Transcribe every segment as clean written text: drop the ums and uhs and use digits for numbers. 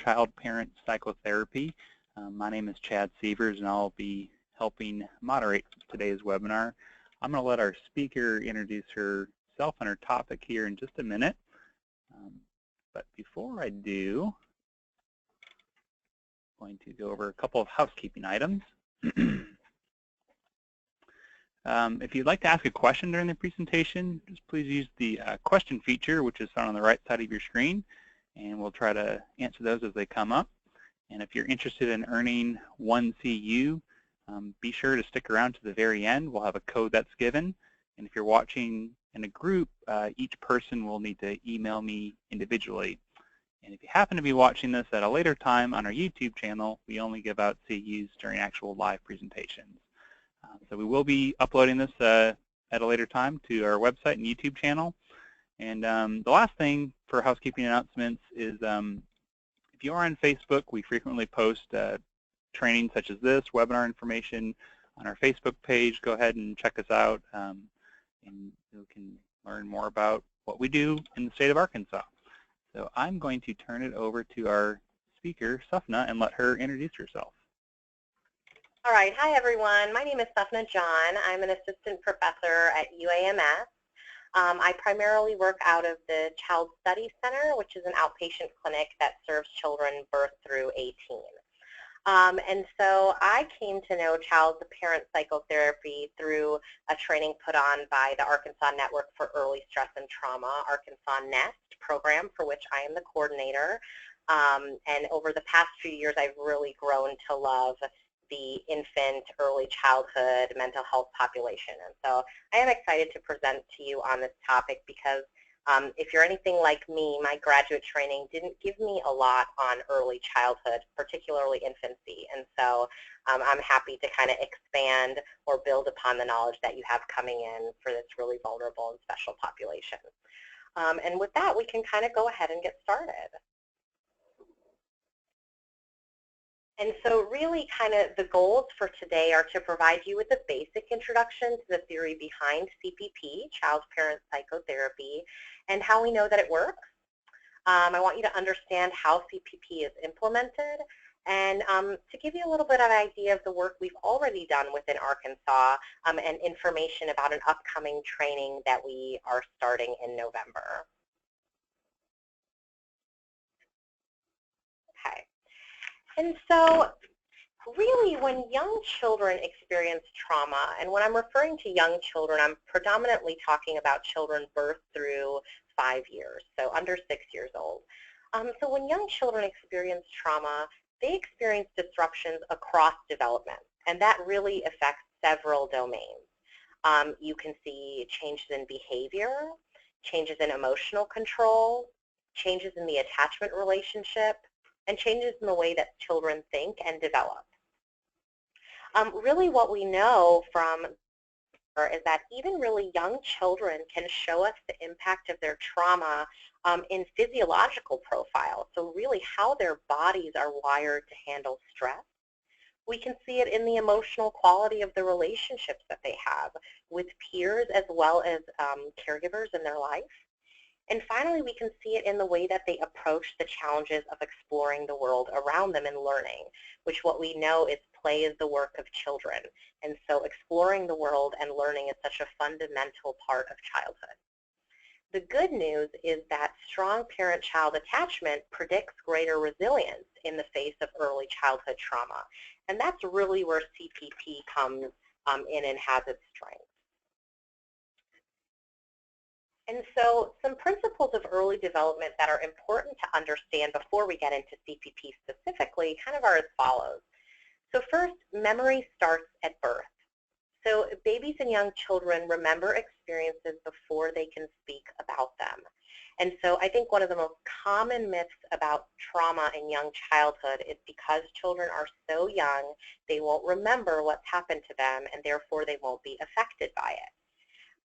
Child Parent Psychotherapy. My name is Chad Sievers, and I'll be helping moderate today's webinar. I'm going to let our speaker introduce herself and her topic here in just a minute. But before I do, I'm going to go over a couple of housekeeping items. If you'd like to ask a question during the presentation, just please use the question feature, which is found on the right side of your screen, and we'll try to answer those as they come up. And if you're interested in earning 1 CU, be sure to stick around to the very end. We'll have a code that's given. And if you're watching in a group, each person will need to email me individually. And if you happen to be watching this at a later time on our YouTube channel, we only give out CUs during actual live presentations. So we will be uploading this at a later time to our website and YouTube channel. And the last thing for housekeeping announcements is if you are on Facebook, we frequently post training such as this, webinar information on our Facebook page. Go ahead and check us out, and you can learn more about what we do in the state of Arkansas. So I'm going to turn it over to our speaker, Safna, and let her introduce herself. All right. Hi, everyone. My name is Safna John. I'm an assistant professor at UAMS. I primarily work out of the Child Study Center, which is an outpatient clinic that serves children birth through 18. And so I came to know Child Parent Psychotherapy through a training put on by the Arkansas Network for Early Stress and Trauma, Arkansas NEST program, for which I am the coordinator. And over the past few years, I've really grown to love the infant, early childhood mental health population. And so I am excited to present to you on this topic because if you're anything like me, my graduate training didn't give me a lot on early childhood, particularly infancy. And so I'm happy to kind of expand or build upon the knowledge that you have coming in for this really vulnerable and special population. And with that, we can kind of go ahead and get started. And so really kind of the goals for today are to provide you with a basic introduction to the theory behind CPP, Child Parent Psychotherapy, and how we know that it works. I want you to understand how CPP is implemented and to give you a little bit of an idea of the work we've already done within Arkansas and information about an upcoming training that we are starting in November. Okay. And so really when young children experience trauma, and when I'm referring to young children, I'm predominantly talking about children birth through 5 years, so under 6 years old. So when young children experience trauma, they experience disruptions across development, and that really affects several domains. You can see changes in behavior, changes in emotional control, changes in the attachment relationship, and changes in the way that children think and develop. Really what we know from is that even really young children can show us the impact of their trauma in physiological profiles, so really how their bodies are wired to handle stress. We can see it in the emotional quality of the relationships that they have with peers as well as caregivers in their life. And finally, we can see it in the way that they approach the challenges of exploring the world around them and learning, which what we know is play is the work of children. And so exploring the world and learning is such a fundamental part of childhood. The good news is that strong parent-child attachment predicts greater resilience in the face of early childhood trauma. And that's really where CPP comes in and has its strength. And so some principles of early development that are important to understand before we get into CPP specifically kind of are as follows. So first, memory starts at birth. So babies and young children remember experiences before they can speak about them. And so I think one of the most common myths about trauma in young childhood is because children are so young, they won't remember what's happened to them and therefore they won't be affected by it.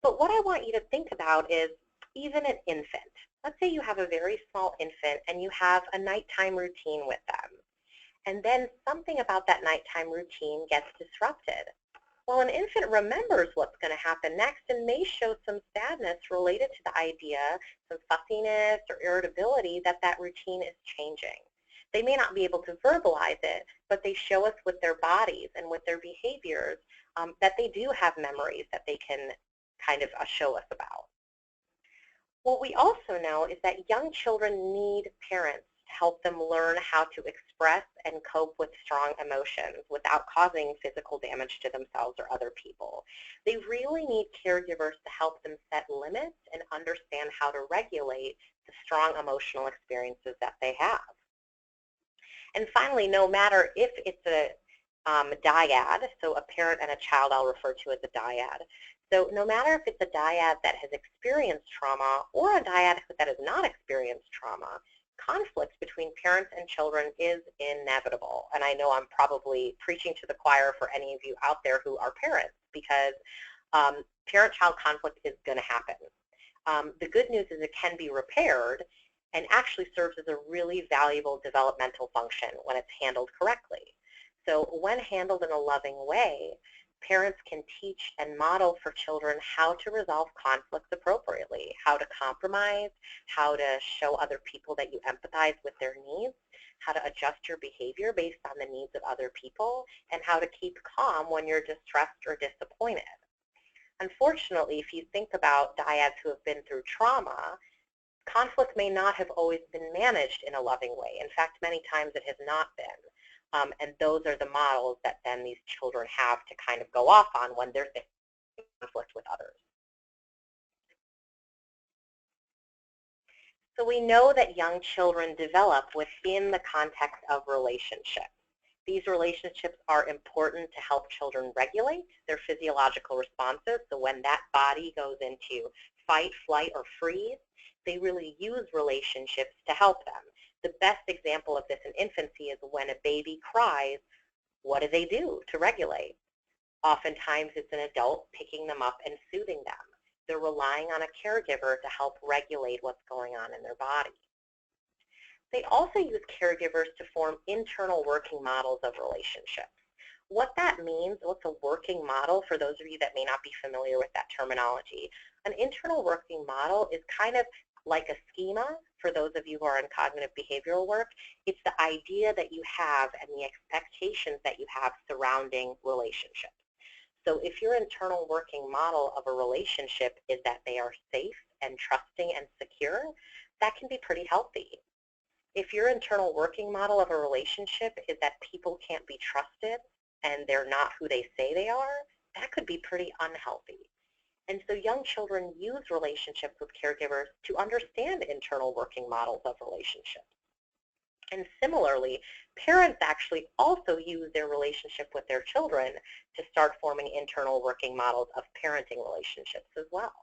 But what I want you to think about is even an infant. Let's say you have a very small infant and you have a nighttime routine with them. And then something about that nighttime routine gets disrupted. Well, an infant remembers what's going to happen next and may show some sadness related to the idea, some fussiness or irritability that that routine is changing. They may not be able to verbalize it, but they show us with their bodies and with their behaviors that they do have memories that they can kind of show us about. What we also know is that young children need parents to help them learn how to express and cope with strong emotions without causing physical damage to themselves or other people. They really need caregivers to help them set limits and understand how to regulate the strong emotional experiences that they have. And finally, no matter if it's a dyad, so a parent and a child I'll refer to as a dyad. So no matter if it's a dyad that has experienced trauma or a dyad that has not experienced trauma, conflict between parents and children is inevitable. And I know I'm probably preaching to the choir for any of you out there who are parents, because parent-child conflict is going to happen. The good news is it can be repaired and actually serves as a really valuable developmental function when it's handled correctly. So when handled in a loving way, parents can teach and model for children how to resolve conflicts appropriately, how to compromise, how to show other people that you empathize with their needs, how to adjust your behavior based on the needs of other people, and how to keep calm when you're distressed or disappointed. Unfortunately, if you think about dyads who have been through trauma, conflict may not have always been managed in a loving way. In fact, many times it has not been. And those are the models that then these children have to kind of go off on when they're in conflict with others. So we know that young children develop within the context of relationships. These relationships are important to help children regulate their physiological responses. So when that body goes into fight, flight, or freeze, they really use relationships to help them. The best example of this in infancy is when a baby cries, what do they do to regulate? Oftentimes it's an adult picking them up and soothing them. They're relying on a caregiver to help regulate what's going on in their body. They also use caregivers to form internal working models of relationships. What that means, what's a working model for those of you that may not be familiar with that terminology? An internal working model is kind of like a schema for those of you who are in cognitive behavioral work. It's the idea that you have and the expectations that you have surrounding relationships. So if your internal working model of a relationship is that they are safe and trusting and secure, that can be pretty healthy. If your internal working model of a relationship is that people can't be trusted and they're not who they say they are, that could be pretty unhealthy. And so young children use relationships with caregivers to understand internal working models of relationships. And similarly, parents actually also use their relationship with their children to start forming internal working models of parenting relationships as well.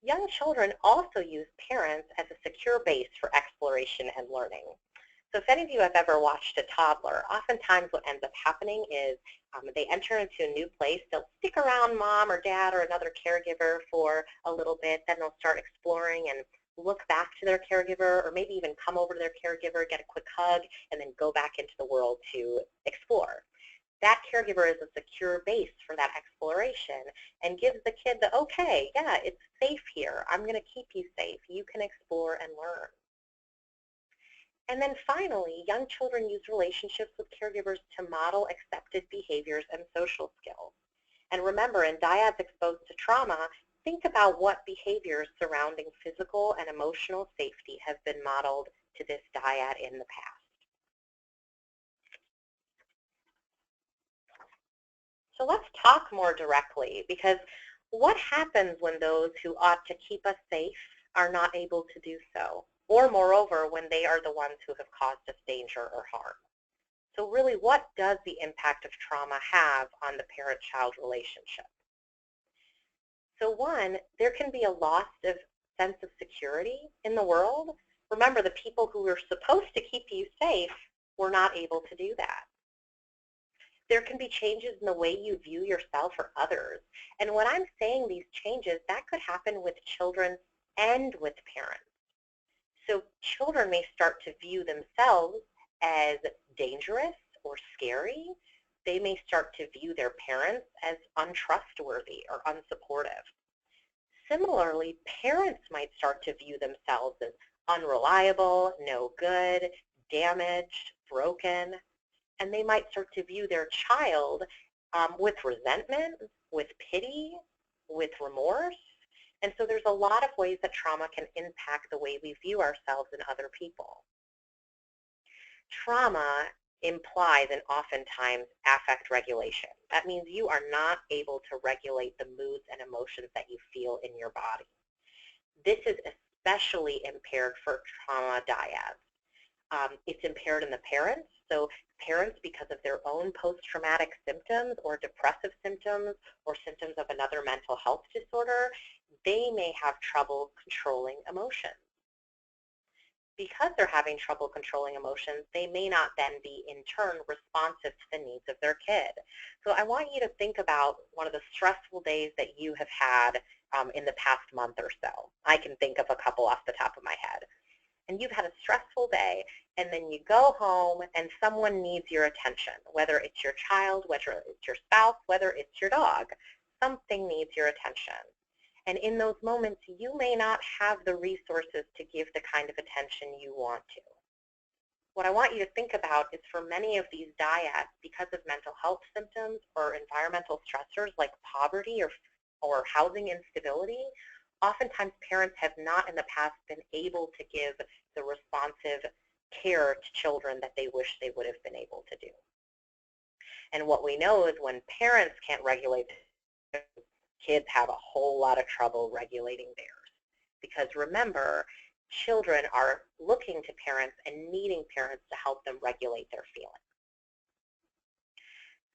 Young children also use parents as a secure base for exploration and learning. So if any of you have ever watched a toddler, oftentimes what ends up happening is they enter into a new place, they'll stick around mom or dad or another caregiver for a little bit, then they'll start exploring and look back to their caregiver, or maybe even come over to their caregiver, get a quick hug, and then go back into the world to explore. That caregiver is a secure base for that exploration and gives the kid the, okay, yeah, it's safe here. I'm going to keep you safe. You can explore and learn. And then finally, young children use relationships with caregivers to model accepted behaviors and social skills. And remember, in dyads exposed to trauma, think about what behaviors surrounding physical and emotional safety have been modeled to this dyad in the past. So let's talk more directly, because what happens when those who ought to keep us safe are not able to do so? Or moreover, when they are the ones who have caused us danger or harm? So really, what does the impact of trauma have on the parent-child relationship? So one, there can be a loss of sense of security in the world. Remember, the people who were supposed to keep you safe were not able to do that. There can be changes in the way you view yourself or others. And when I'm saying these changes, that could happen with children and with parents. So children may start to view themselves as dangerous or scary. They may start to view their parents as untrustworthy or unsupportive. Similarly, parents might start to view themselves as unreliable, no good, damaged, broken, and they might start to view their child with resentment, with pity, with remorse. And so there's a lot of ways that trauma can impact the way we view ourselves and other people. Trauma implies and oftentimes affect regulation. That means you are not able to regulate the moods and emotions that you feel in your body. This is especially impaired for trauma dyads. It's impaired in the parents. So parents, because of their own post-traumatic symptoms or depressive symptoms or symptoms of another mental health disorder, they may have trouble controlling emotions. Because they're having trouble controlling emotions, they may not then be, in turn, responsive to the needs of their kid. So I want you to think about one of the stressful days that you have had in the past month or so. I can think of a couple off the top of my head. And you've had a stressful day, and then you go home and someone needs your attention, whether it's your child, whether it's your spouse, whether it's your dog. Something needs your attention. And in those moments, you may not have the resources to give the kind of attention you want to. What I want you to think about is for many of these dyads, because of mental health symptoms or environmental stressors like poverty or housing instability, oftentimes parents have not in the past been able to give the responsive care to children that they wish they would have been able to do. And what we know is when parents can't regulate, kids have a whole lot of trouble regulating theirs. Because remember, children are looking to parents and needing parents to help them regulate their feelings.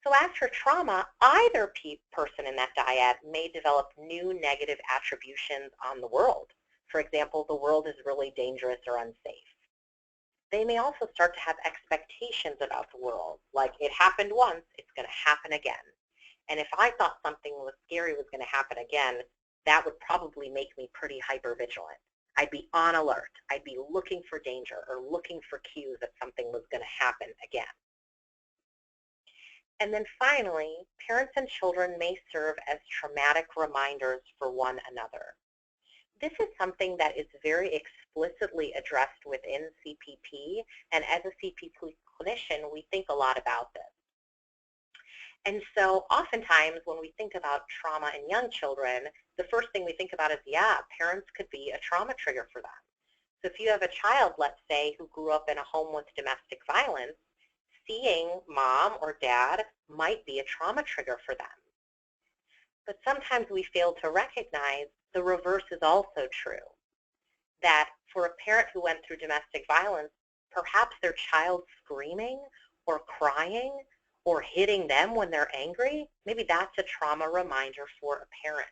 So after trauma, either person in that dyad may develop new negative attributions on the world. For example, the world is really dangerous or unsafe. They may also start to have expectations about the world, like it happened once, it's going to happen again. And if I thought something was scary was going to happen again, that would probably make me pretty hypervigilant. I'd be on alert. I'd be looking for danger or looking for cues that something was going to happen again. And then finally, parents and children may serve as traumatic reminders for one another. This is something that is very explicitly addressed within CPP, and as a CPP clinician, we think a lot about this. And so oftentimes when we think about trauma in young children, the first thing we think about is, yeah, parents could be a trauma trigger for them. So if you have a child, let's say, who grew up in a home with domestic violence, seeing mom or dad might be a trauma trigger for them. But sometimes we fail to recognize the reverse is also true, that for a parent who went through domestic violence, perhaps their child screaming or crying or hitting them when they're angry, maybe that's a trauma reminder for a parent.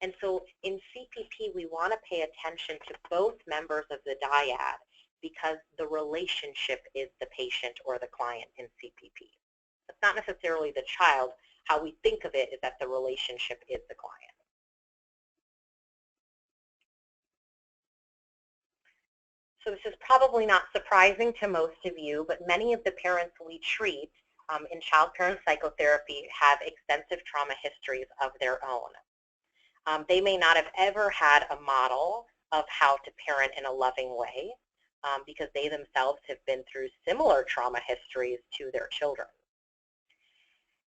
And so in CPP, we want to pay attention to both members of the dyad because the relationship is the patient or the client in CPP. It's not necessarily the child. How we think of it is that the relationship is the client. So this is probably not surprising to most of you, but many of the parents we treat in child parent psychotherapy have extensive trauma histories of their own. They may not have ever had a model of how to parent in a loving way because they themselves have been through similar trauma histories to their children.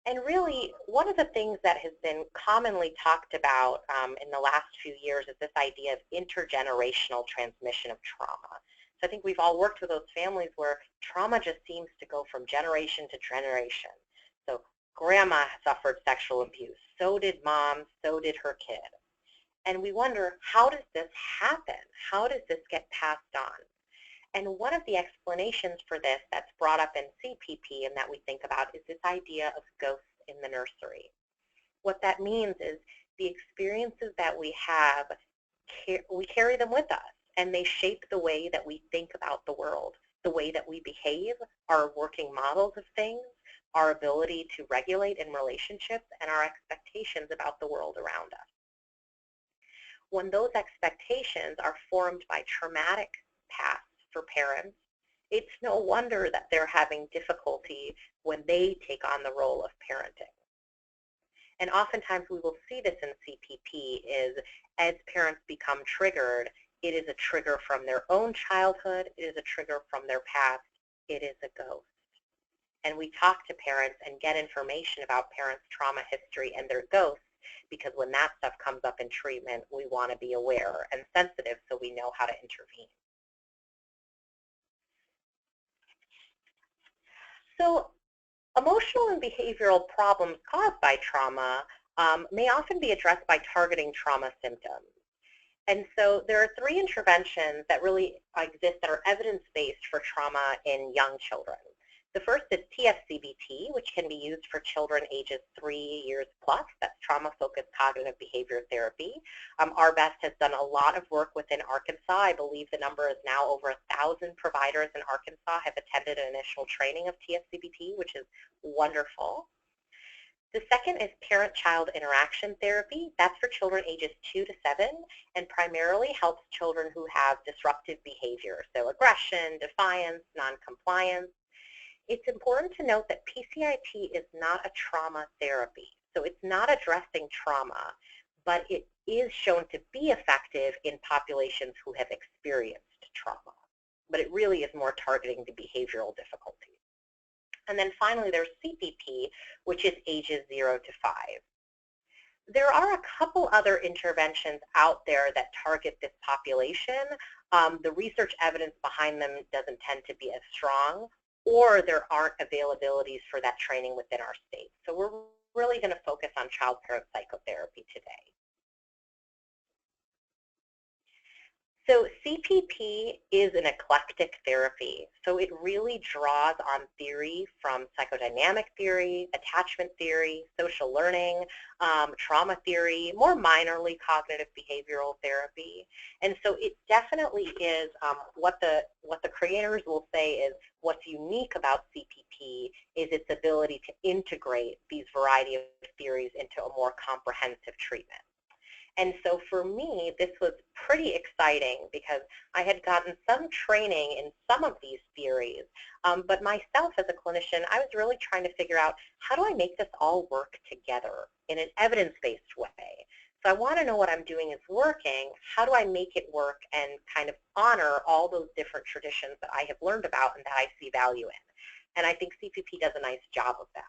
And really, one of the things that has been commonly talked about in the last few years is this idea of intergenerational transmission of trauma. So I think we've all worked with those families where trauma just seems to go from generation to generation. So grandma suffered sexual abuse, so did mom, so did her kid. And we wonder, how does this happen? How does this get passed on? And one of the explanations for this that's brought up in CPP and that we think about is this idea of ghosts in the nursery. What that means is the experiences that we have, we carry them with us, and they shape the way that we think about the world, the way that we behave, our working models of things, our ability to regulate in relationships, and our expectations about the world around us. When those expectations are formed by traumatic pasts for parents, it's no wonder that they're having difficulty when they take on the role of parenting. And oftentimes we will see this in CPP is as parents become triggered, It is a trigger from their own childhood. It is a trigger from their past. It is a ghost. And we talk to parents and get information about parents' trauma history and their ghosts, because when that stuff comes up in treatment, we want to be aware and sensitive so we know how to intervene. So emotional and behavioral problems caused by trauma may often be addressed by targeting trauma symptoms. And so there are 3 interventions that really exist that are evidence-based for trauma in young children. The first is TFCBT, which can be used for children ages 3 years plus. That's trauma-focused cognitive behavior therapy. ARBEST has done a lot of work within Arkansas. I believe the number is now over 1,000 providers in Arkansas have attended an initial training of TFCBT, which is wonderful. The second is parent-child interaction therapy. That's for children ages 2 to 7 and primarily helps children who have disruptive behavior, so aggression, defiance, noncompliance. It's important to note that PCIT is not a trauma therapy, so it's not addressing trauma, but it is shown to be effective in populations who have experienced trauma. But it really is more targeting the behavioral difficulties. And then finally, there's CPP, which is ages 0 to 5. There are a couple other interventions out there that target this population. The research evidence behind them doesn't tend to be as strong, or there aren't availabilities for that training within our state. So we're really going to focus on child parent psychotherapy today. So CPP is an eclectic therapy. So it really draws on theory from psychodynamic theory, attachment theory, social learning, trauma theory, more minorly cognitive behavioral therapy. And so it definitely is what the creators will say is what's unique about CPP is its ability to integrate these variety of theories into a more comprehensive treatment. And so for me, this was pretty exciting because I had gotten some training in some of these theories, but myself as a clinician, I was really trying to figure out how do I make this all work together in an evidence-based way. So I want to know what I'm doing is working. How do I make it work and kind of honor all those different traditions that I have learned about and that I see value in? And I think CPP does a nice job of that.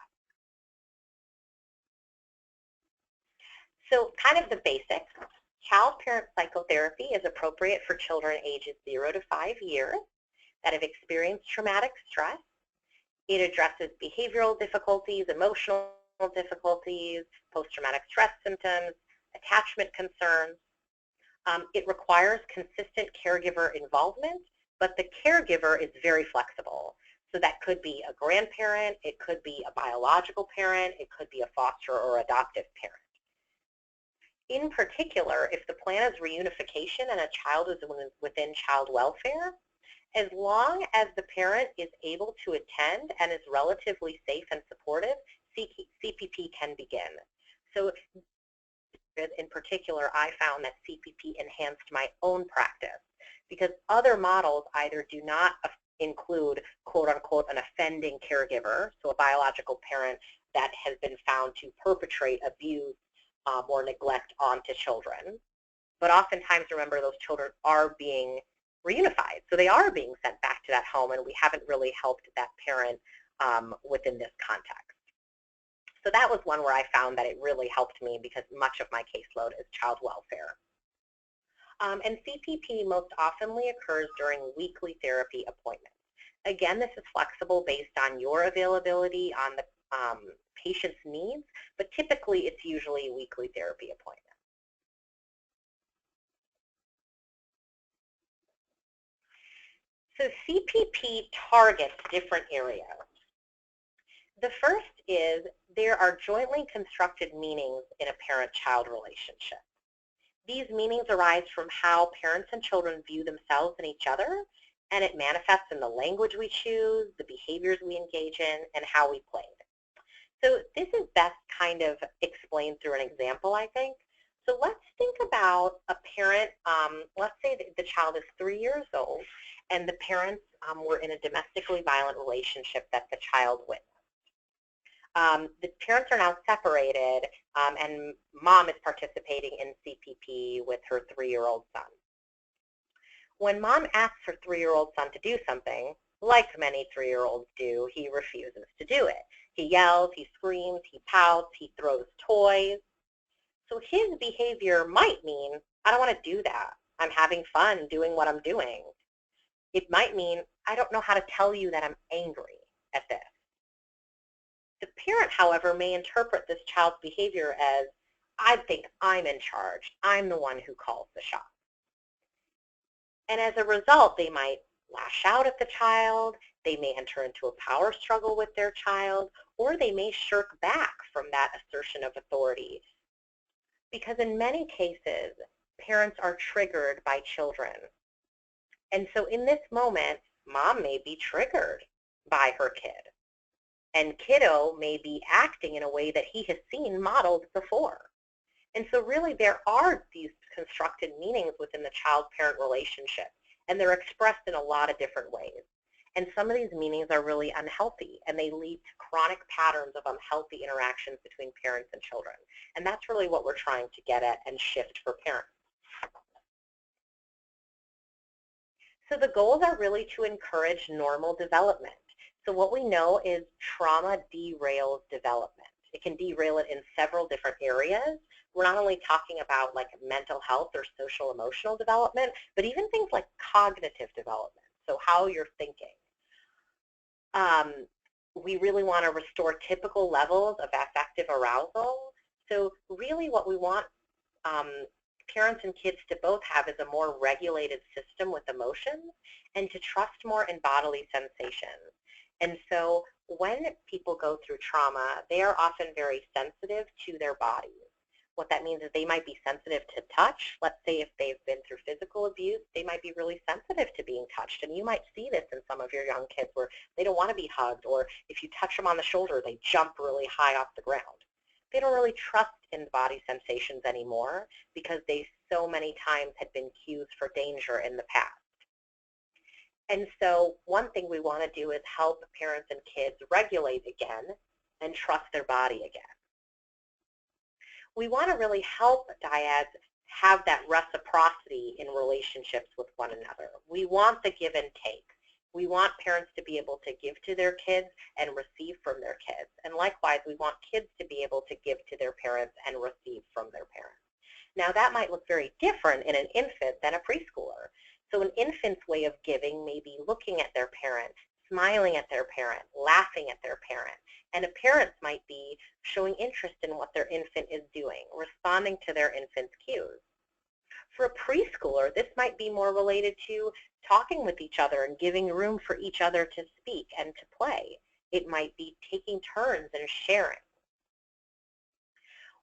So kind of the basics, child parent psychotherapy is appropriate for children ages 0 to 5 years that have experienced traumatic stress. It addresses behavioral difficulties, emotional difficulties, post-traumatic stress symptoms, attachment concerns. It requires consistent caregiver involvement, but the caregiver is very flexible. So that could be a grandparent, it could be a biological parent, it could be a foster or adoptive parent. In particular, if the plan is reunification and a child is within child welfare, as long as the parent is able to attend and is relatively safe and supportive, CPP can begin. So in particular, I found that CPP enhanced my own practice because other models either do not include, quote unquote, an offending caregiver, so a biological parent that has been found to perpetrate abuse or neglect onto children. But oftentimes, remember, those children are being reunified. So they are being sent back to that home, and we haven't really helped that parent within this context. So that was one where I found that it really helped me because much of my caseload is child welfare. And CPP most oftenly occurs during weekly therapy appointments. Again, this is flexible based on your availability, on the patient's needs, but typically it's usually weekly therapy appointments. So CPP targets different areas. The first is there are jointly constructed meanings in a parent-child relationship. These meanings arise from how parents and children view themselves and each other, and it manifests in the language we choose, the behaviors we engage in, and how we play. So this is best kind of explained through an example, I think. So let's think about a parent, let's say that the child is 3 years old and the parents were in a domestically violent relationship that the child witnessed. The parents are now separated and mom is participating in CPP with her 3-year-old son. When mom asks her 3-year-old son to do something, like many 3-year-olds do, he refuses to do it. He yells, he screams, he pouts, he throws toys. So his behavior might mean, I don't want to do that. I'm having fun doing what I'm doing. It might mean, I don't know how to tell you that I'm angry at this. The parent, however, may interpret this child's behavior as, I think I'm in charge. I'm the one who calls the shots. And as a result, they might lash out at the child, they may enter into a power struggle with their child, or they may shirk back from that assertion of authority. Because in many cases, parents are triggered by children. And so in this moment, mom may be triggered by her kid. And kiddo may be acting in a way that he has seen modeled before. And so really there are these constructed meanings within the child-parent relationship, and they're expressed in a lot of different ways. And some of these meanings are really unhealthy, and they lead to chronic patterns of unhealthy interactions between parents and children. And that's really what we're trying to get at and shift for parents. So the goals are really to encourage normal development. So what we know is trauma derails development. It can derail it in several different areas. We're not only talking about like mental health or social emotional development, but even things like cognitive development, so how you're thinking. We really want to restore typical levels of affective arousal. So really what we want parents and kids to both have is a more regulated system with emotions and to trust more in bodily sensations. And so when people go through trauma, they are often very sensitive to their bodies. What that means is they might be sensitive to touch. Let's say if they've been through physical abuse, they might be really sensitive to being touched. And you might see this in some of your young kids where they don't want to be hugged, or if you touch them on the shoulder, they jump really high off the ground. They don't really trust in body sensations anymore because they so many times had been cues for danger in the past. And so one thing we want to do is help parents and kids regulate again and trust their body again. We want to really help dyads have that reciprocity in relationships with one another. We want the give and take. We want parents to be able to give to their kids and receive from their kids. And likewise, we want kids to be able to give to their parents and receive from their parents. Now that might look very different in an infant than a preschooler. So an infant's way of giving may be looking at their parent, smiling at their parent, laughing at their parent. And a parent might be showing interest in what their infant is doing, responding to their infant's cues. For a preschooler, this might be more related to talking with each other and giving room for each other to speak and to play. It might be taking turns and sharing.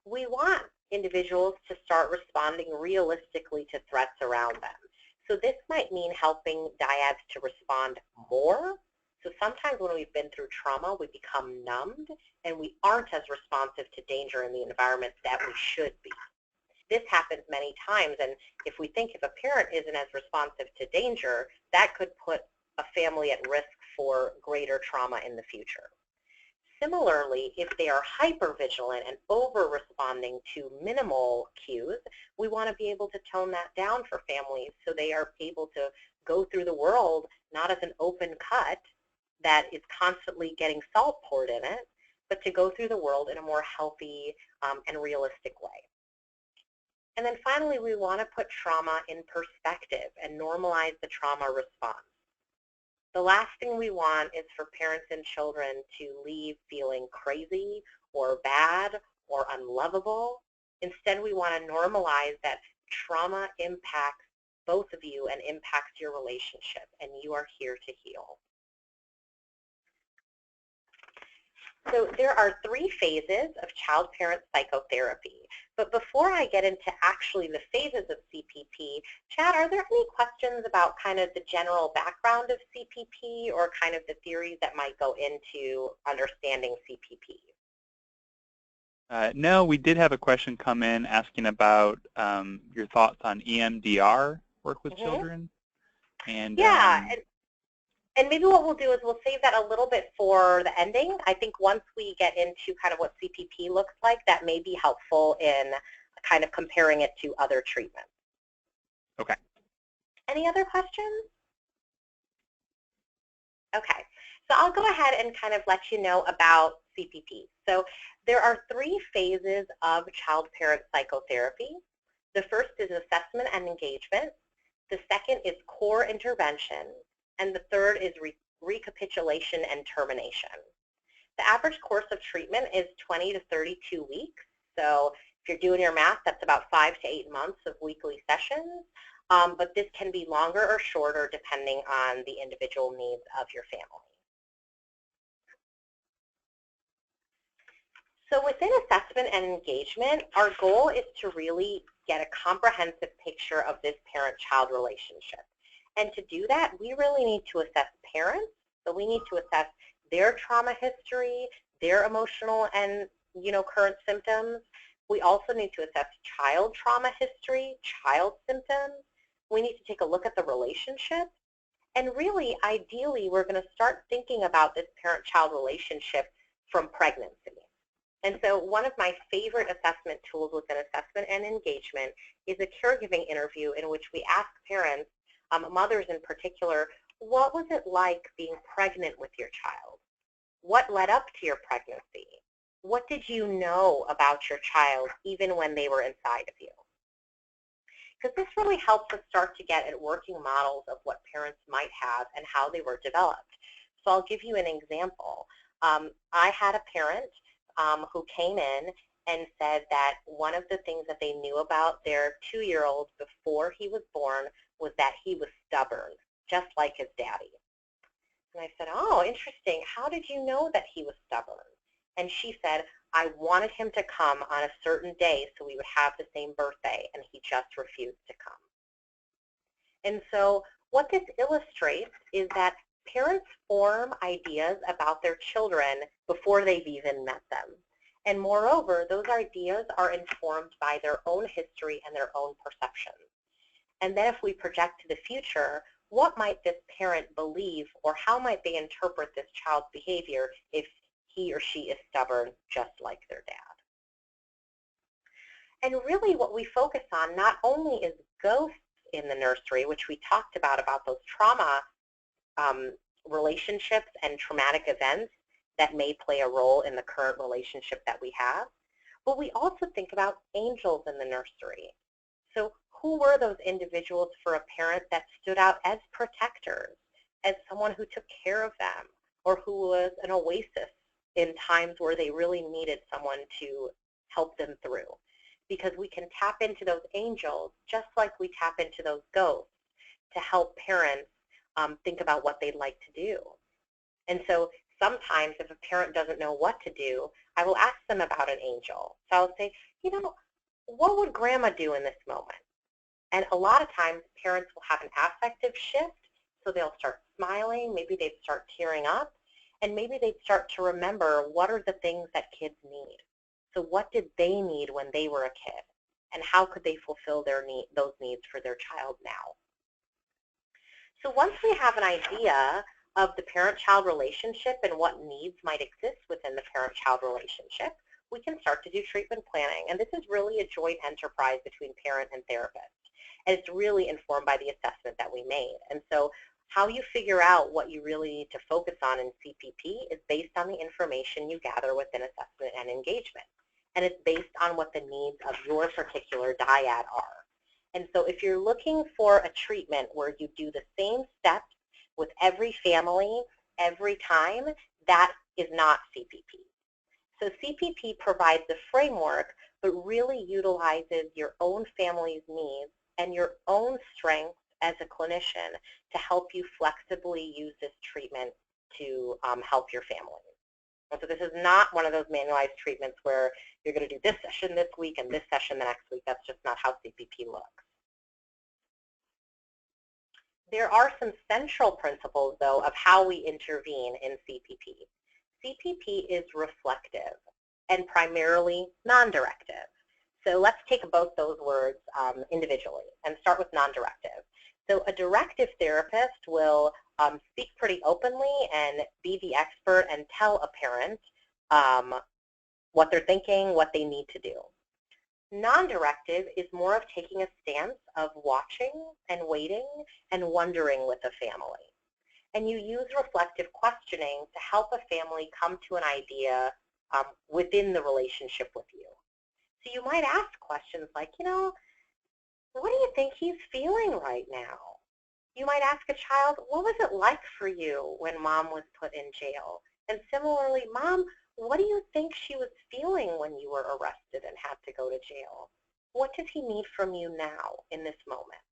We want individuals to start responding realistically to threats around them. So this might mean helping dyads to respond more. So sometimes when we've been through trauma, we become numbed and we aren't as responsive to danger in the environment that we should be. This happens many times, and if we think if a parent isn't as responsive to danger, that could put a family at risk for greater trauma in the future. Similarly, if they are hypervigilant and over-responding to minimal cues, we want to be able to tone that down for families so they are able to go through the world not as an open cut that is constantly getting salt poured in it, but to go through the world in a more healthy and realistic way. And then finally, we want to put trauma in perspective and normalize the trauma response. The last thing we want is for parents and children to leave feeling crazy or bad or unlovable. Instead, we want to normalize that trauma impacts both of you and impacts your relationship, and you are here to heal. So there are 3 phases of child parent psychotherapy. But before I get into actually the phases of CPP, Chad, are there any questions about kind of the general background of CPP or kind of the theories that might go into understanding CPP? No, we did have a question come in asking about your thoughts on EMDR work with children. And yeah. And maybe what we'll do is we'll save that a little bit for the ending. I think once we get into kind of what CPP looks like, that may be helpful in kind of comparing it to other treatments. Okay. Any other questions? Okay, so I'll go ahead and kind of let you know about CPP. So there are 3 phases of child parent psychotherapy. The first is assessment and engagement. The second is core intervention. And the third is recapitulation and termination. The average course of treatment is 20 to 32 weeks. So if you're doing your math, that's about 5 to 8 months of weekly sessions. But this can be longer or shorter depending on the individual needs of your family. So within assessment and engagement, our goal is to really get a comprehensive picture of this parent-child relationship. And to do that, we really need to assess parents. So we need to assess their trauma history, their emotional and current symptoms. We also need to assess child trauma history, child symptoms. We need to take a look at the relationship. And really, ideally, we're going to start thinking about this parent-child relationship from pregnancy. And so one of my favorite assessment tools within assessment and engagement is a caregiving interview in which we ask parents, mothers in particular, what was it like being pregnant with your child? What led up to your pregnancy? What did you know about your child even when they were inside of you? Because this really helps us start to get at working models of what parents might have and how they were developed. So I'll give you an example. I had a parent who came in and said that one of the things that they knew about their 2-year-old before he was born was that he was stubborn, just like his daddy. And I said, oh, interesting. How did you know that he was stubborn? And she said, I wanted him to come on a certain day so we would have the same birthday, and he just refused to come. And so what this illustrates is that parents form ideas about their children before they've even met them. And moreover, those ideas are informed by their own history and their own perceptions. And then if we project to the future, what might this parent believe, or how might they interpret this child's behavior if he or she is stubborn just like their dad? And really what we focus on not only is ghosts in the nursery, which we talked about those trauma relationships and traumatic events that may play a role in the current relationship that we have, but we also think about angels in the nursery. So who were those individuals for a parent that stood out as protectors, as someone who took care of them, or who was an oasis in times where they really needed someone to help them through? Because we can tap into those angels just like we tap into those ghosts to help parents think about what they'd like to do. And so sometimes if a parent doesn't know what to do, I will ask them about an angel. So I'll say, what would grandma do in this moment? And a lot of times parents will have an affective shift, so they'll start smiling, maybe they'd start tearing up, and maybe they'd start to remember what are the things that kids need. So what did they need when they were a kid? And how could they fulfill those needs for their child now? So once we have an idea of the parent-child relationship and what needs might exist within the parent-child relationship, we can start to do treatment planning. And this is really a joint enterprise between parent and therapist. And it's really informed by the assessment that we made. And so how you figure out what you really need to focus on in CPP is based on the information you gather within assessment and engagement. And it's based on what the needs of your particular dyad are. And so if you're looking for a treatment where you do the same steps with every family every time, that is not CPP. So CPP provides a framework, but really utilizes your own family's needs and your own strengths as a clinician to help you flexibly use this treatment to help your family. And so this is not one of those manualized treatments where you're going to do this session this week and this session the next week. That's just not how CPP looks. There are some central principles, though, of how we intervene in CPP. CPP is reflective and primarily non-directive. So let's take both those words individually and start with non-directive. So a directive therapist will speak pretty openly and be the expert and tell a parent what they're thinking, what they need to do. Non-directive is more of taking a stance of watching and waiting and wondering with a family. And you use reflective questioning to help a family come to an idea within the relationship with you. So you might ask questions like, what do you think he's feeling right now? You might ask a child, what was it like for you when mom was put in jail? And similarly, mom, what do you think she was feeling when you were arrested and had to go to jail? What does he need from you now in this moment?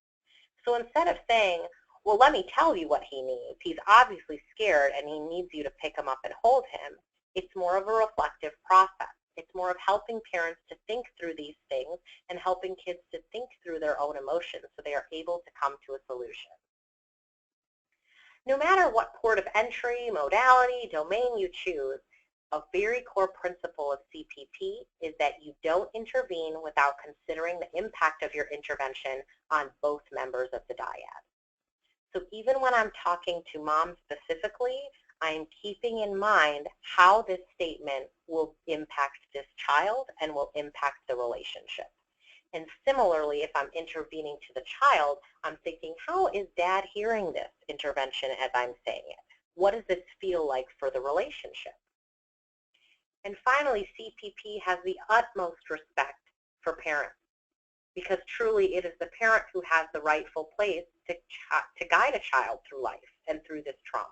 So instead of saying, well, let me tell you what he needs, he's obviously scared and he needs you to pick him up and hold him, it's more of a reflective process. It's more of helping parents to think through these things and helping kids to think through their own emotions so they are able to come to a solution. No matter what port of entry, modality, domain you choose, a very core principle of CPP is that you don't intervene without considering the impact of your intervention on both members of the dyad. So even when I'm talking to mom specifically, I'm keeping in mind how this statement will impact this child and will impact the relationship. And similarly, if I'm intervening to the child, I'm thinking, how is dad hearing this intervention as I'm saying it? What does this feel like for the relationship? And finally, CPP has the utmost respect for parents, because truly it is the parent who has the rightful place to guide a child through life and through this trauma.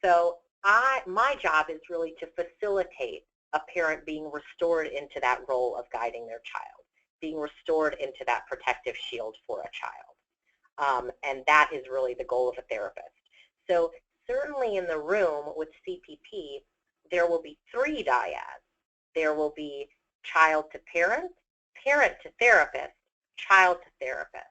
So my job is really to facilitate a parent being restored into that role of guiding their child, being restored into that protective shield for a child. And that is really the goal of a therapist. So certainly in the room with CPP, there will be 3 dyads. There will be child to parent, parent to therapist, child to therapist.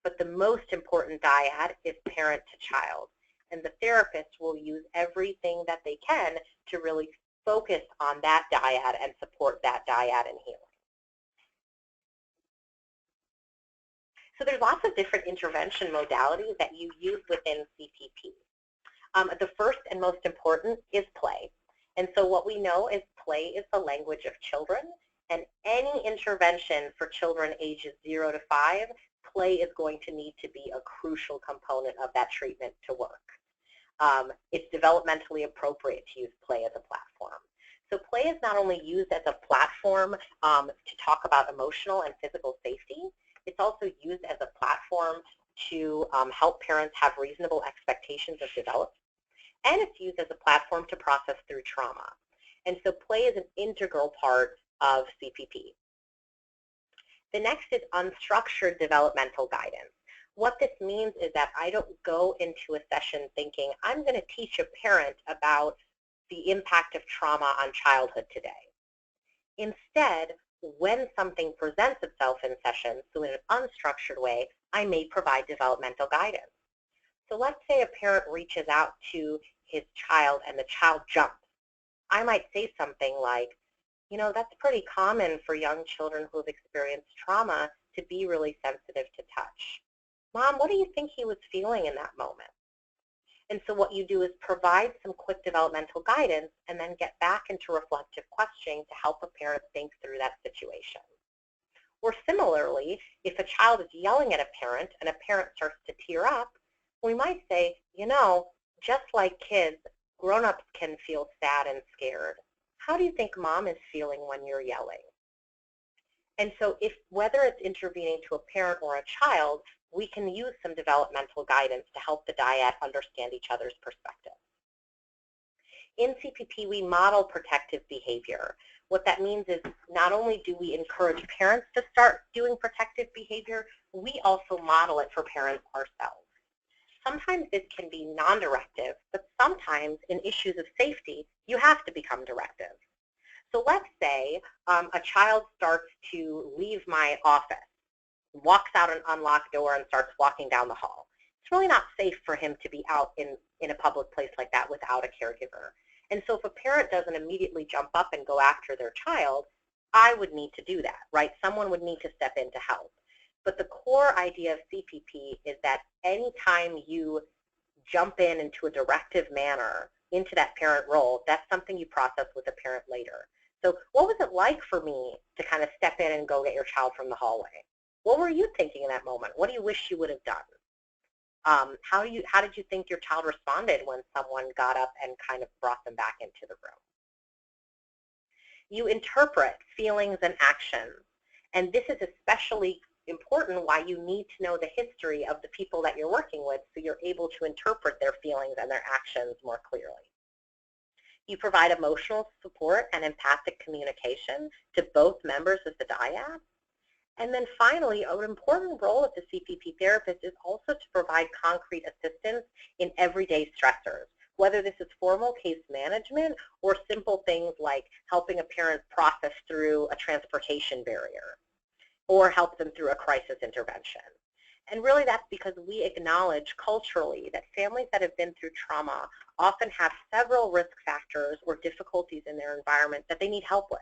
But the most important dyad is parent to child. And the therapist will use everything that they can to really focus on that dyad and support that dyad in healing. So there's lots of different intervention modalities that you use within CPP. The first and most important is play. And so what we know is play is the language of children, and any intervention for children ages 0 to 5, play is going to need to be a crucial component of that treatment to work. It's developmentally appropriate to use play as a platform. So play is not only used as a platform to talk about emotional and physical safety, it's also used as a platform to help parents have reasonable expectations of development. And it's used as a platform to process through trauma. And so play is an integral part of CPP. The next is unstructured developmental guidance. What this means is that I don't go into a session thinking, I'm going to teach a parent about the impact of trauma on childhood today. Instead, when something presents itself in session, so in an unstructured way, I may provide developmental guidance. So let's say a parent reaches out to his child and the child jumps. I might say something like, that's pretty common for young children who have experienced trauma to be really sensitive to touch. Mom, what do you think he was feeling in that moment? And so what you do is provide some quick developmental guidance and then get back into reflective questioning to help a parent think through that situation. Or similarly, if a child is yelling at a parent and a parent starts to tear up, we might say, just like kids, grown-ups can feel sad and scared. How do you think mom is feeling when you're yelling? And so whether it's intervening to a parent or a child, we can use some developmental guidance to help the dyad understand each other's perspective. In CPP, we model protective behavior. What that means is not only do we encourage parents to start doing protective behavior, we also model it for parents ourselves. Sometimes this can be non-directive, but sometimes in issues of safety, you have to become directive. So let's say a child starts to leave my office, walks out an unlocked door and starts walking down the hall. It's really not safe for him to be out in a public place like that without a caregiver. And so if a parent doesn't immediately jump up and go after their child, I would need to do that, right? Someone would need to step in to help. But the core idea of CPP is that anytime you jump into a directive manner into that parent role, that's something you process with a parent later. So what was it like for me to kind of step in and go get your child from the hallway? What were you thinking in that moment? What do you wish you would have done? How did you think your child responded when someone got up and kind of brought them back into the room? You interpret feelings and actions, and this is especially important why you need to know the history of the people that you're working with so you're able to interpret their feelings and their actions more clearly. You provide emotional support and empathic communication to both members of the dyad. And then finally, an important role of the CPP therapist is also to provide concrete assistance in everyday stressors, whether this is formal case management or simple things like helping a parent process through a transportation barrier or help them through a crisis intervention. And really that's because we acknowledge culturally that families that have been through trauma often have several risk factors or difficulties in their environment that they need help with.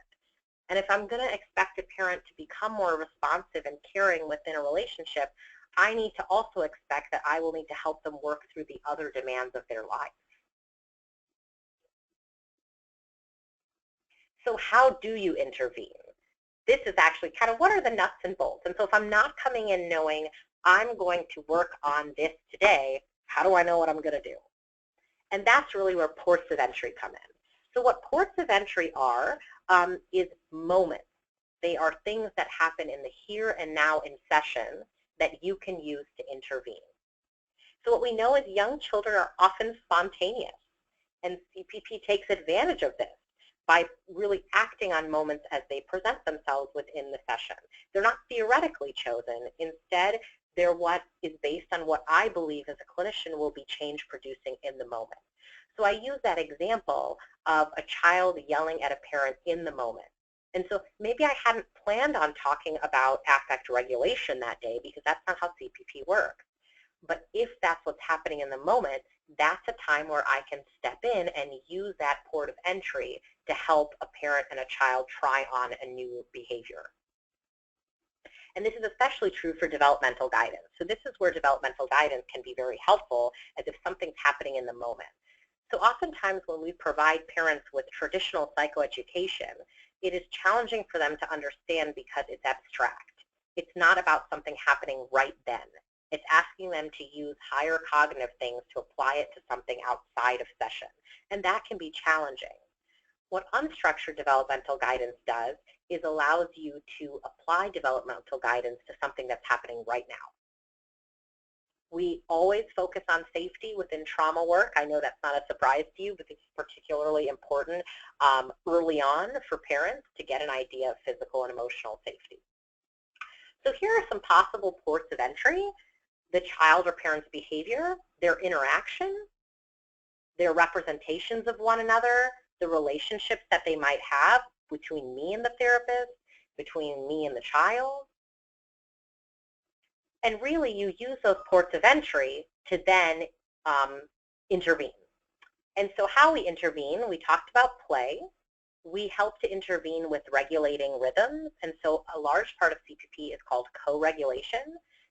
And if I'm going to expect a parent to become more responsive and caring within a relationship, I need to also expect that I will need to help them work through the other demands of their life. So how do you intervene? This is actually kind of what are the nuts and bolts. And so if I'm not coming in knowing I'm going to work on this today, how do I know what I'm going to do? And that's really where ports of entry come in. So what ports of entry are is moments. They are things that happen in the here and now in session that you can use to intervene. So what we know is young children are often spontaneous, and CPP takes advantage of this by really acting on moments as they present themselves within the session. They're not theoretically chosen. Instead, they're what is based on what I believe as a clinician will be change producing in the moment. So I use that example of a child yelling at a parent in the moment. And so maybe I hadn't planned on talking about affect regulation that day because that's not how CPP works. But if that's what's happening in the moment, that's a time where I can step in and use that port of entry to help a parent and a child try on a new behavior. And this is especially true for developmental guidance. So this is where developmental guidance can be very helpful as if something's happening in the moment. So oftentimes when we provide parents with traditional psychoeducation, it is challenging for them to understand because it's abstract. It's not about something happening right then. It's asking them to use higher cognitive things to apply it to something outside of session. And that can be challenging. What unstructured developmental guidance does is allows you to apply developmental guidance to something that's happening right now. We always focus on safety within trauma work. I know that's not a surprise to you, but it's particularly important early on for parents to get an idea of physical and emotional safety. So here are some possible ports of entry: the child or parent's behavior, their interaction, their representations of one another, the relationships that they might have between me and the therapist, between me and the child. And really, you use those ports of entry to then intervene. And so how we intervene, we talked about play. We help to intervene with regulating rhythms. And so a large part of CPP is called co-regulation.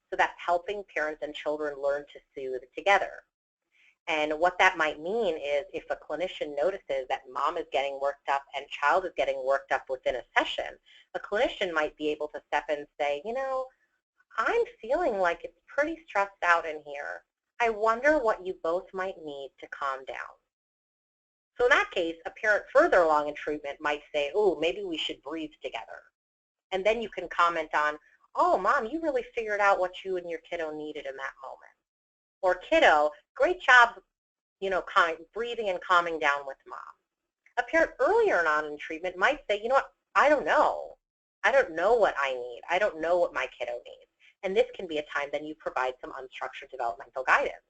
So that's helping parents and children learn to soothe together. And what that might mean is if a clinician notices that mom is getting worked up and child is getting worked up within a session, a clinician might be able to step in and say, you know, I'm feeling like it's pretty stressed out in here. I wonder what you both might need to calm down. So in that case, a parent further along in treatment might say, oh, maybe we should breathe together. And then you can comment on, oh, mom, you really figured out what you and your kiddo needed in that moment. Or kiddo, great job, you know, breathing and calming down with mom. A parent earlier on in treatment might say, you know what, I don't know. I don't know what I need. I don't know what my kiddo needs. And this can be a time then you provide some unstructured developmental guidance.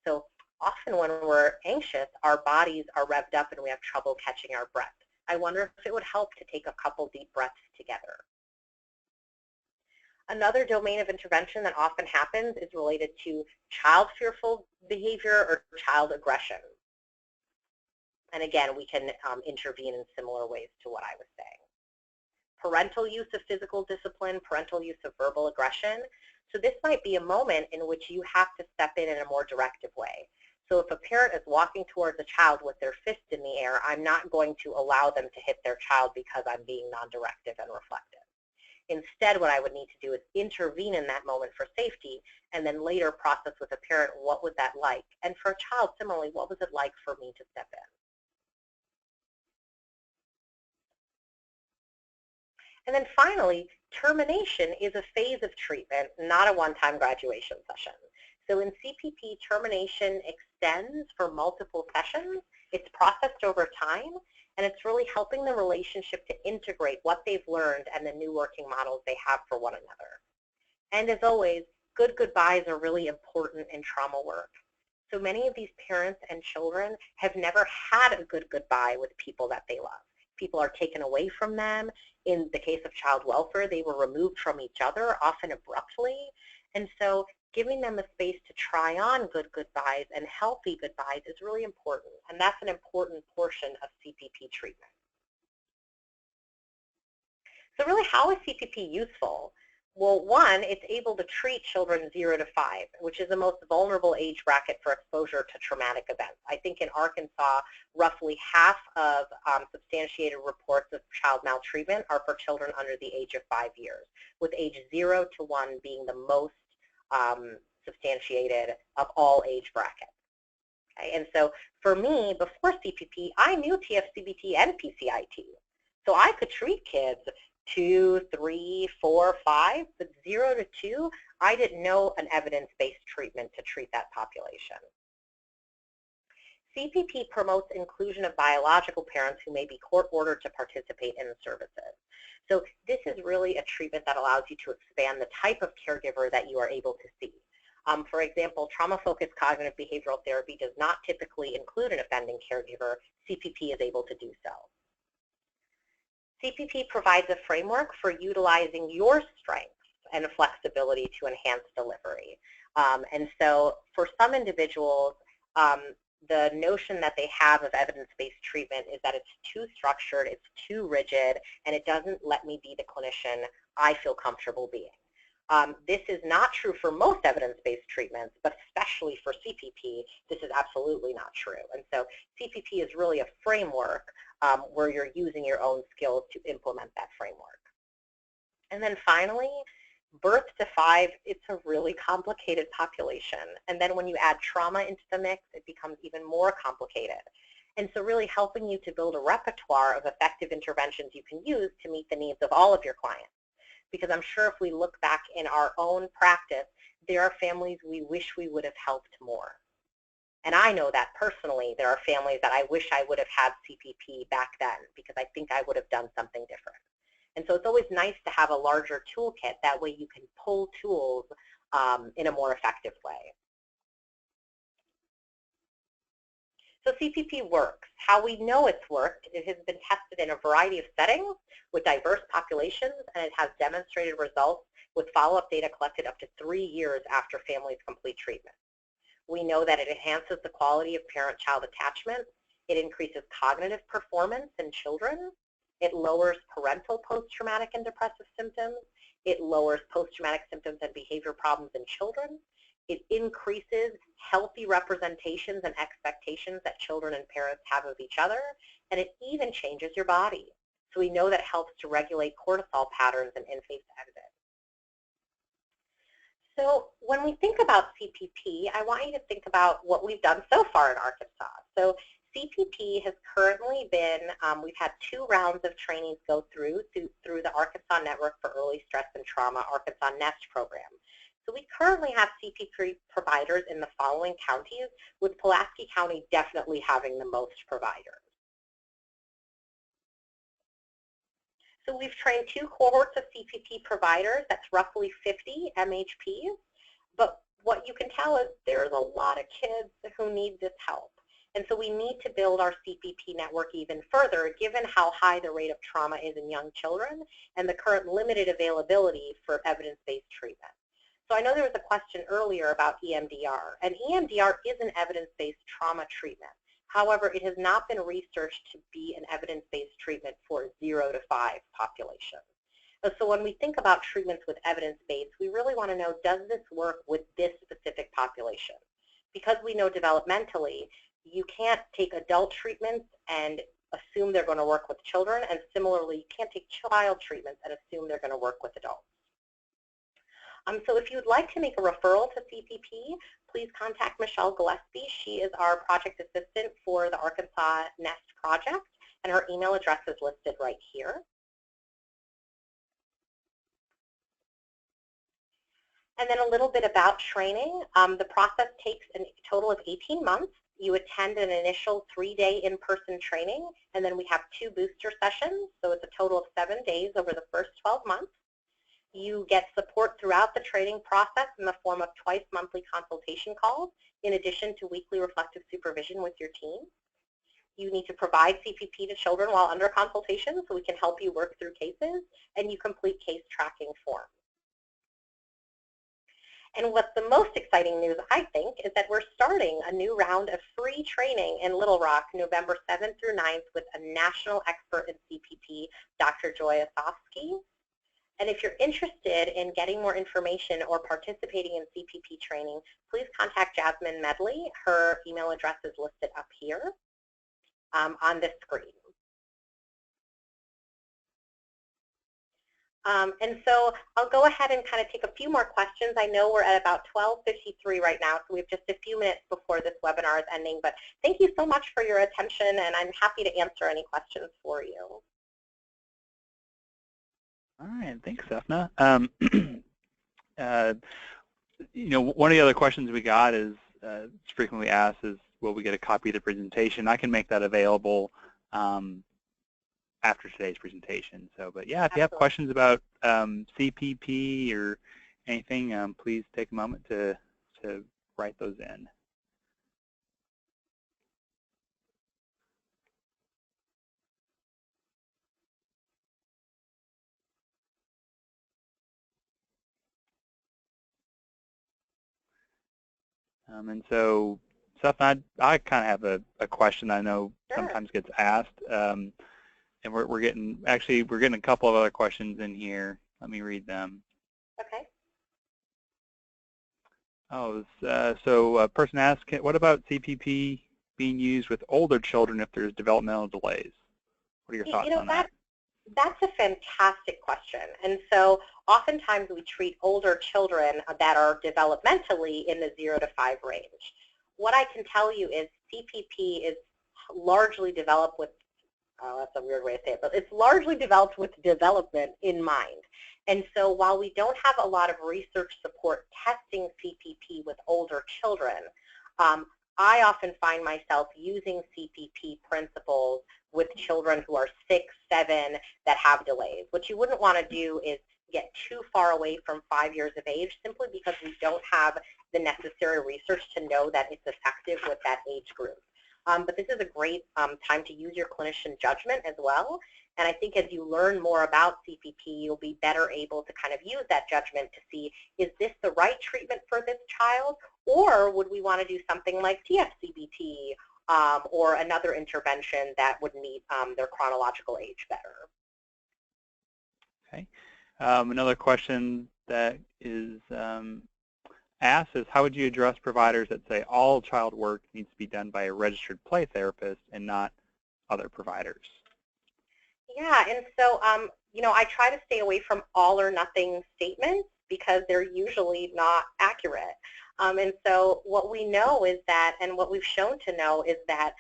So often when we're anxious, our bodies are revved up and we have trouble catching our breath. I wonder if it would help to take a couple deep breaths together. Another domain of intervention that often happens is related to child fearful behavior or child aggression. And again, we can intervene in similar ways to what I was saying. Parental use of physical discipline, parental use of verbal aggression. So this might be a moment in which you have to step in a more directive way. So if a parent is walking towards a child with their fist in the air, I'm not going to allow them to hit their child because I'm being non-directive and reflective. Instead, what I would need to do is intervene in that moment for safety and then later process with a parent, what was that like? And for a child, similarly, what was it like for me to step in? And then finally, termination is a phase of treatment, not a one-time graduation session. So in CPP, termination extends for multiple sessions. It's processed over time, and it's really helping the relationship to integrate what they've learned and the new working models they have for one another. And as always, good goodbyes are really important in trauma work. So many of these parents and children have never had a good goodbye with people that they love. People are taken away from them. In the case of child welfare, they were removed from each other, often abruptly. And so giving them a space to try on good goodbyes and healthy goodbyes is really important. And that's an important portion of CPP treatment. So really, how is CPP useful? Well, one, it's able to treat children 0 to 5, which is the most vulnerable age bracket for exposure to traumatic events. I think in Arkansas, roughly half of substantiated reports of child maltreatment are for children under the age of 5 years, with age 0 to 1 being the most substantiated of all age brackets. Okay? And so for me, before CPP, I knew TFCBT and PCIT. So I could treat kids 2, 3, 4, 5, but 0 to 2, I didn't know an evidence-based treatment to treat that population. CPP promotes inclusion of biological parents who may be court-ordered to participate in the services. So this is really a treatment that allows you to expand the type of caregiver that you are able to see. For example, trauma-focused cognitive behavioral therapy does not typically include an offending caregiver. CPP is able to do so. CPP provides a framework for utilizing your strengths and flexibility to enhance delivery. And so for some individuals, the notion that they have of evidence-based treatment is that it's too structured, it's too rigid, and it doesn't let me be the clinician I feel comfortable being. This is not true for most evidence-based treatments, but especially for CPP, this is absolutely not true. And so CPP is really a framework where you're using your own skills to implement that framework. And then finally, birth to 5, it's a really complicated population. And then when you add trauma into the mix, it becomes even more complicated. And so really helping you to build a repertoire of effective interventions you can use to meet the needs of all of your clients. Because I'm sure if we look back in our own practice, there are families we wish we would have helped more. And I know that personally, there are families that I wish I would have had CPP back then because I think I would have done something different. And so it's always nice to have a larger toolkit. That way you can pull tools in a more effective way. So CPP works. How we know it's worked, it has been tested in a variety of settings with diverse populations, and it has demonstrated results with follow-up data collected up to 3 years after families complete treatment. We know that it enhances the quality of parent-child attachment. It increases cognitive performance in children. It lowers parental post-traumatic and depressive symptoms. It lowers post-traumatic symptoms and behavior problems in children. It increases healthy representations and expectations that children and parents have of each other, and it even changes your body. So we know that it helps to regulate cortisol patterns and in-face exit. So when we think about CPP, I want you to think about what we've done so far in Arkansas. So CPP has currently been, we've had 2 rounds of trainings go through the Arkansas Network for Early Stress and Trauma, Arkansas NEST program. So we currently have CPP providers in the following counties, with Pulaski County definitely having the most providers. So we've trained 2 cohorts of CPP providers, that's roughly 50 MHPs, but what you can tell is there's a lot of kids who need this help. And so we need to build our CPP network even further, given how high the rate of trauma is in young children and the current limited availability for evidence-based treatment. So I know there was a question earlier about EMDR, and EMDR is an evidence-based trauma treatment. However, it has not been researched to be an evidence-based treatment for 0 to 5 population. So when we think about treatments with evidence-based, we really want to know, does this work with this specific population? because we know developmentally, you can't take adult treatments and assume they're going to work with children, and similarly, you can't take child treatments and assume they're going to work with adults. So if you'd like to make a referral to CPP, please contact Michelle Gillespie. She is our project assistant for the Arkansas Nest project, and her email address is listed right here. And then a little bit about training. The process takes a total of 18 months. You attend an initial 3-day in-person training, and then we have 2 booster sessions, so it's a total of 7 days over the first 12 months. You get support throughout the training process in the form of twice-monthly consultation calls, in addition to weekly reflective supervision with your team. You need to provide CPP to children while under consultation, so we can help you work through cases, and you complete case tracking forms. And what's the most exciting news, I think, is that we're starting a new round of free training in Little Rock, November 7th through 9th, with a national expert in CPP, Dr. Joy Osofsky. And if you're interested in getting more information or participating in CPP training, please contact Jasmine Medley. Her email address is listed up here on this screen. And so I'll go ahead and kind of take a few more questions. I know we're at about 12:53 right now, so we have just a few minutes before this webinar is ending. But thank you so much for your attention, and I'm happy to answer any questions for you. All right, thanks, Stephna. You know, one of the other questions we got is, it's frequently asked, is will we get a copy of the presentation? I can make that available after today's presentation. So, but yeah, if you have questions about CPP or anything, please take a moment to write those in. And so, Stephna, I kind of have a question I know sometimes gets asked, and we're getting a couple of other questions in here. Let me read them. Okay. Oh, so a person asked, what about CPP being used with older children if there's developmental delays? What are your thoughts on that? That's a fantastic question. And so oftentimes we treat older children that are developmentally in the 0 to 5 range. What I can tell you is CPP is largely developed with, that's a weird way to say it, but it's largely developed with development in mind. And so while we don't have a lot of research support testing CPP with older children, I often find myself using CPP principles with children who are 6, 7 that have delays. What you wouldn't want to do is get too far away from 5 years of age, simply because we don't have the necessary research to know that it's effective with that age group. But this is a great time to use your clinician judgment as well. And I think as you learn more about CPP, you'll be better able to kind of use that judgment to see, is this the right treatment for this child? Or would we want to do something like TFCBT or another intervention that would meet their chronological age better? Okay. Another question that is asked is, how would you address providers that say all child work needs to be done by a registered play therapist and not other providers? Yeah, and so, you know, I try to stay away from all or nothing statements because they're usually not accurate. And so what we know is that, and what we've shown to know is that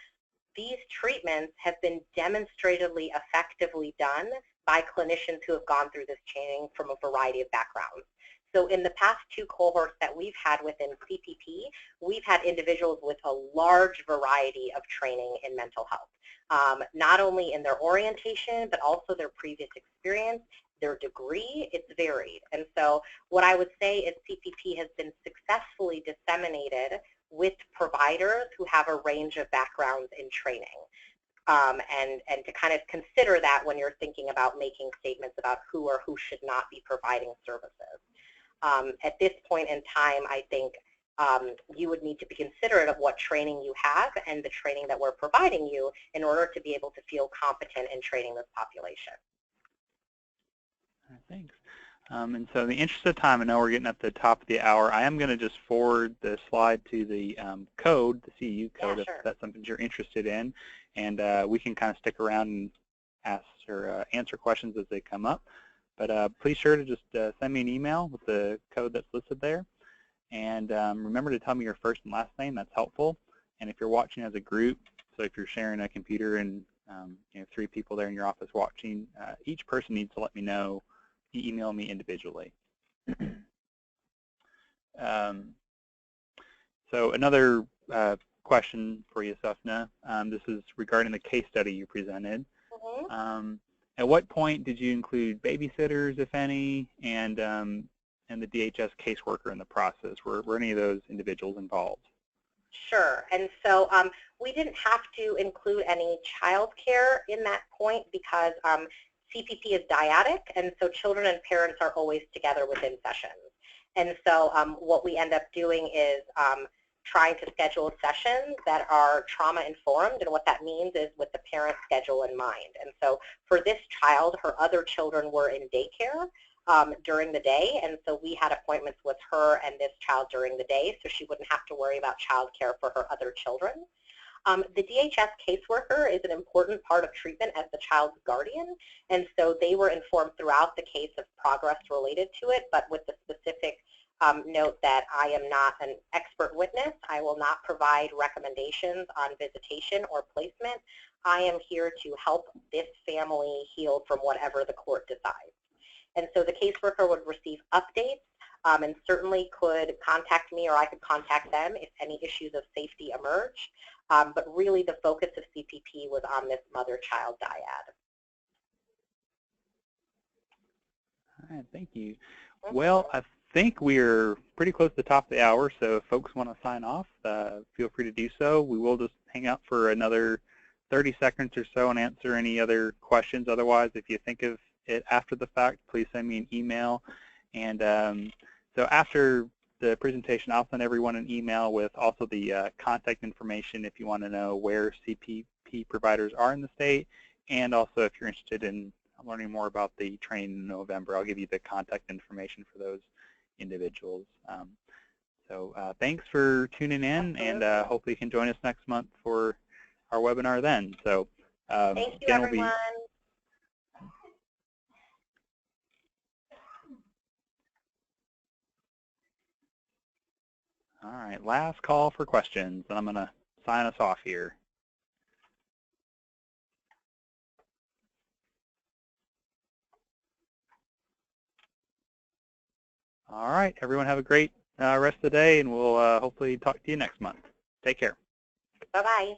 these treatments have been demonstratively effectively done by clinicians who have gone through this training from a variety of backgrounds. So in the past 2 cohorts that we've had within CPP, we've had individuals with a large variety of training in mental health, not only in their orientation, but also their previous experience, their degree. It's varied. And so what I would say is CPP has been successfully disseminated with providers who have a range of backgrounds in training. And to kind of consider that when you're thinking about making statements about who or who should not be providing services. At this point in time, I think you would need to be considerate of what training you have and the training that we're providing you in order to be able to feel competent in training this population. Thanks. And so in the interest of time, I know we're getting up to the top of the hour. I am going to just forward the slide to the code, the CEU code, Yeah, sure. if that's something you're interested in. And we can kind of stick around and ask or answer questions as they come up. But please sure to just send me an email with the code that's listed there. And remember to tell me your first and last name. That's helpful. And if you're watching as a group, so if you're sharing a computer and 3 people there in your office watching, each person needs to let me know. Email me individually. So another question for you, Safna. This is regarding the case study you presented. Mm-hmm. At what point did you include babysitters, if any, and the DHS caseworker in the process? Were any of those individuals involved? Sure. And so we didn't have to include any child care in that point because CPP is dyadic, and so children and parents are always together within sessions. And so what we end up doing is trying to schedule sessions that are trauma-informed, and what that means is with the parent schedule in mind. And so for this child, her other children were in daycare during the day, and so we had appointments with her and this child during the day so she wouldn't have to worry about child care for her other children. The DHS caseworker is an important part of treatment as the child's guardian, and so they were informed throughout the case of progress related to it, but with the specific note that I am not an expert witness. I will not provide recommendations on visitation or placement. I am here to help this family heal from whatever the court decides. And so the caseworker would receive updates and certainly could contact me or I could contact them if any issues of safety emerge. But really the focus of CPP was on this mother-child dyad. All right, thank you. Well, I think we're pretty close to the top of the hour, so if folks want to sign off, feel free to do so. We will just hang out for another 30 seconds or so and answer any other questions. Otherwise, if you think of it after the fact, please send me an email. And so after the presentation, I'll send everyone an email with also the contact information if you want to know where CPP providers are in the state, and also if you're interested in learning more about the training in November, I'll give you the contact information for those individuals. So thanks for tuning in, and hopefully you can join us next month for our webinar then. So thank you, everyone. All right, last call for questions, and I'm going to sign us off here. All right, everyone have a great rest of the day, and we'll hopefully talk to you next month. Take care. Bye-bye.